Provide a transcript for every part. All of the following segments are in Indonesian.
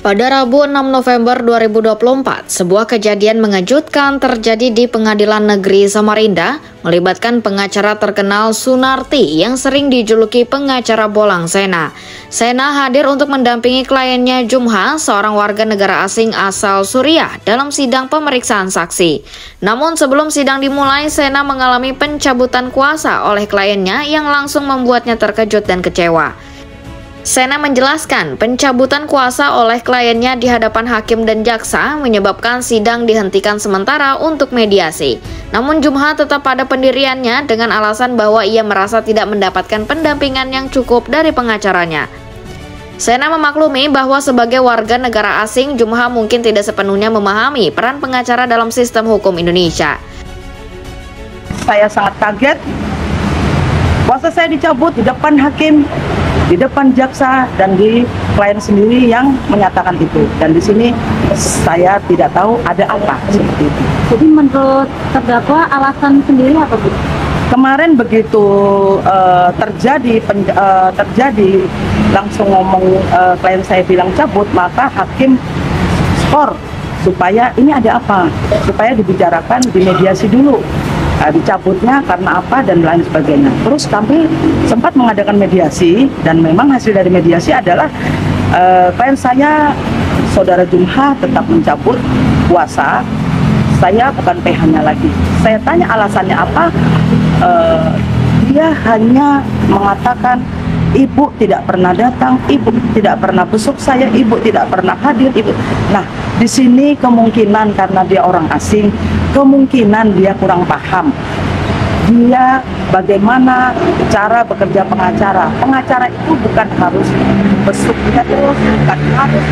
Pada Rabu 6 November 2024, sebuah kejadian mengejutkan terjadi di Pengadilan Negeri Samarinda, melibatkan pengacara terkenal Sunarti yang sering dijuluki pengacara Bolang Sena. Sena hadir untuk mendampingi kliennya Jumha, seorang warga negara asing asal Suriah, dalam sidang pemeriksaan saksi. Namun sebelum sidang dimulai, Sena mengalami pencabutan kuasa oleh kliennya yang langsung membuatnya terkejut dan kecewa. Sena menjelaskan pencabutan kuasa oleh kliennya di hadapan hakim dan jaksa menyebabkan sidang dihentikan sementara untuk mediasi. Namun Jumha tetap pada pendiriannya dengan alasan bahwa ia merasa tidak mendapatkan pendampingan yang cukup dari pengacaranya. Sena memaklumi bahwa sebagai warga negara asing, Jumha mungkin tidak sepenuhnya memahami peran pengacara dalam sistem hukum Indonesia. Saya sangat kaget, kuasa saya dicabut di depan hakim, di depan jaksa, dan di klien sendiri yang menyatakan itu. Dan di sini saya tidak tahu ada apa seperti itu. Jadi menurut terdakwa alasan sendiri apa, Bu? Kemarin begitu terjadi langsung ngomong klien saya bilang cabut, maka hakim skor supaya ini ada apa, supaya dibicarakan, dimediasi dulu. Dicabutnya karena apa dan lain sebagainya. Terus kami sempat mengadakan mediasi, dan memang hasil dari mediasi adalah klien saya, saudara Jumha, tetap mencabut kuasa. Saya bukan PH-nya lagi. Saya tanya alasannya apa, dia hanya mengatakan ibu tidak pernah datang, ibu tidak pernah besuk saya, ibu tidak pernah hadir, ibu. Nah, di sini kemungkinan karena dia orang asing, kemungkinan dia kurang paham. Dia bagaimana cara bekerja pengacara. Pengacara itu bukan harus besuk dia terus, bukan harus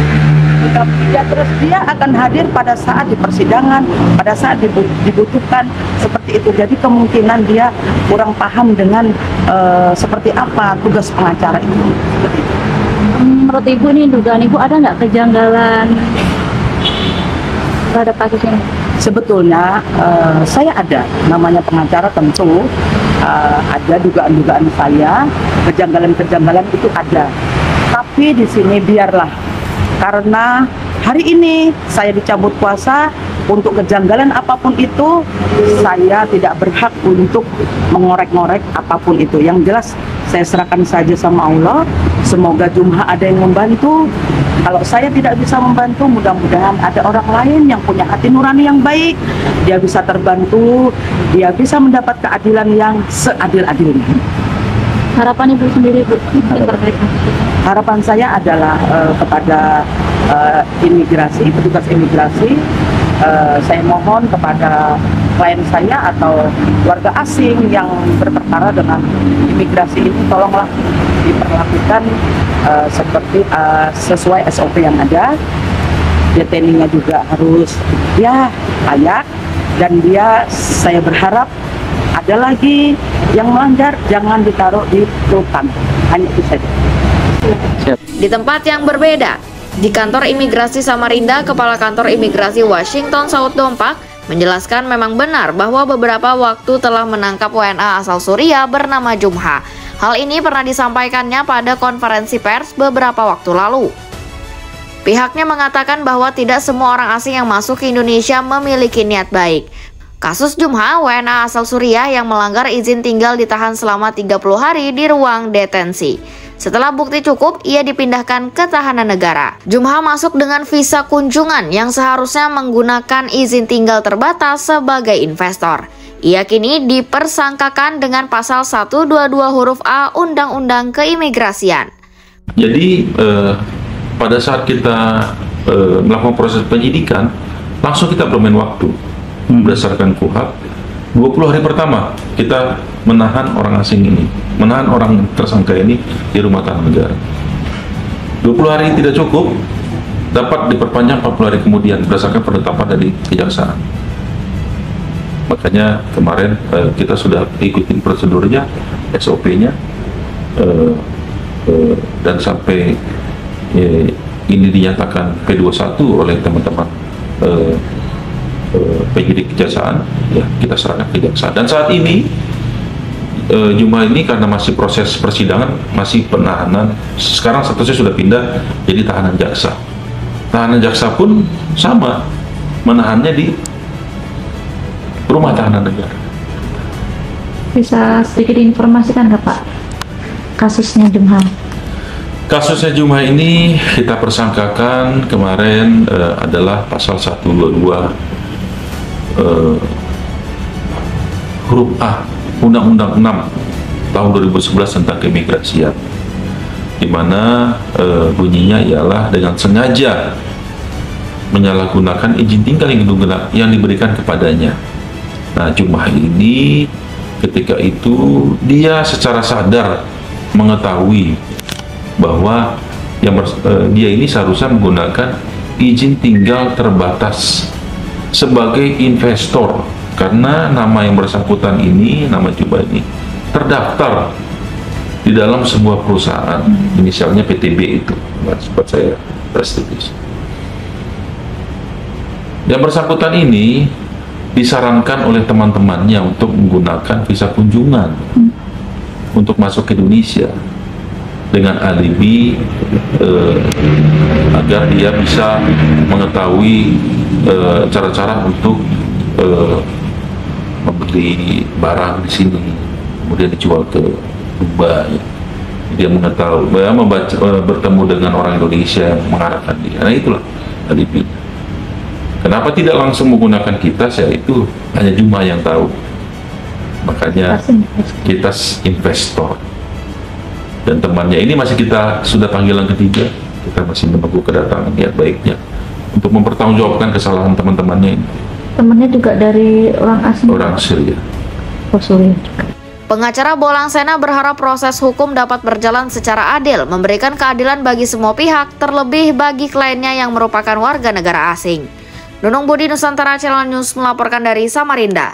dia terus. Dia akan hadir pada saat di persidangan, pada saat dibutuhkan, seperti itu. Jadi kemungkinan dia kurang paham dengan seperti apa tugas pengacara itu. Menurut Ibu nih, dugaan Ibu ada nggak kejanggalan terhadap kasus ini? Sebetulnya saya ada, namanya pengacara tentu ada dugaan-dugaan saya, kejanggalan-kejanggalan itu ada. Tapi di sini biarlah, karena hari ini saya dicabut kuasa, untuk kejanggalan apapun itu saya tidak berhak untuk mengorek-ngorek apapun itu. Yang jelas saya serahkan saja sama Allah. Semoga Jumha ada yang membantu. Kalau saya tidak bisa membantu, mudah-mudahan ada orang lain yang punya hati nurani yang baik. Dia bisa terbantu, dia bisa mendapat keadilan yang seadil-adilnya. Harapan Ibu sendiri, Bu, terkait harapan saya adalah kepada imigrasi, petugas imigrasi, saya mohon kepada klien saya atau warga asing yang berperkara dengan imigrasi ini, tolonglah diperlakukan seperti sesuai SOP yang ada. Detainingnya juga harus ya layak, dan dia, saya berharap ada lagi yang melanggar jangan ditaruh di rutan. Hanya itu saja. Di tempat yang berbeda, di kantor imigrasi Samarinda, Kepala Kantor Imigrasi Washington Saud Dompak menjelaskan memang benar bahwa beberapa waktu telah menangkap WNA asal Suriah bernama Jumha. Hal ini pernah disampaikannya pada konferensi pers beberapa waktu lalu. Pihaknya mengatakan bahwa tidak semua orang asing yang masuk ke Indonesia memiliki niat baik. Kasus Jumha, WNA asal Suriah yang melanggar izin tinggal ditahan selama 30 hari di ruang detensi. Setelah bukti cukup, ia dipindahkan ke tahanan negara. Jumha masuk dengan visa kunjungan yang seharusnya menggunakan izin tinggal terbatas sebagai investor. Ia kini dipersangkakan dengan pasal 122 huruf A Undang-Undang Keimigrasian. Jadi pada saat kita melakukan proses penyidikan, langsung kita bermain waktu berdasarkan KUHP. 20 hari pertama kita menahan orang asing ini, menahan orang tersangka ini di rumah tahanan negara. 20 hari tidak cukup, dapat diperpanjang 40 hari kemudian berdasarkan penetapan dari kejaksaan. Makanya kemarin kita sudah ikutin prosedurnya, SOP-nya, dan sampai ini dinyatakan P21 oleh teman-teman penyidik kejaksaan, ya kita serahkan ke kejaksaan. Dan saat ini Jumha ini karena masih proses persidangan, masih penahanan, sekarang statusnya sudah pindah jadi tahanan jaksa. tahanan jaksa pun sama, menahannya di rumah tahanan negara. Bisa sedikit informasikan nggak Pak kasusnya Jumha? Kasusnya Jumha ini kita persangkakan kemarin adalah pasal 122 huruf A Undang-Undang 6 tahun 2011 tentang keimigrasian, di mana bunyinya ialah dengan sengaja menyalahgunakan izin tinggal yang diberikan kepadanya. Nah, Jumha ini ketika itu dia secara sadar mengetahui bahwa dia ini seharusnya menggunakan izin tinggal terbatas sebagai investor, karena nama yang bersangkutan ini, nama Jumha ini terdaftar di dalam sebuah perusahaan, inisialnya PTB itu, sempat saya prestisius. Yang bersangkutan ini disarankan oleh teman-temannya untuk menggunakan visa kunjungan untuk masuk ke Indonesia dengan alibi agar dia bisa mengetahui cara-cara untuk membeli barang di sini, kemudian dijual ke Dubai. Dia mengetahui, bertemu dengan orang Indonesia yang mengarahkan dia. Nah, itulah alibi. Kenapa tidak langsung menggunakan kita? Saya itu hanya Jumha yang tahu. Makanya kita investor. Dan temannya ini masih kita sudah panggilan ketiga. Kita masih menunggu kedatangan niat baiknya untuk mempertanggungjawabkan kesalahan teman-temannya ini. Temannya juga dari orang asing? Orang Syria. Oh, Syria. Pengacara Bolang Sena berharap proses hukum dapat berjalan secara adil, memberikan keadilan bagi semua pihak, terlebih bagi kliennya yang merupakan warga negara asing. Nunung Budi, Nusantara Channel News melaporkan dari Samarinda.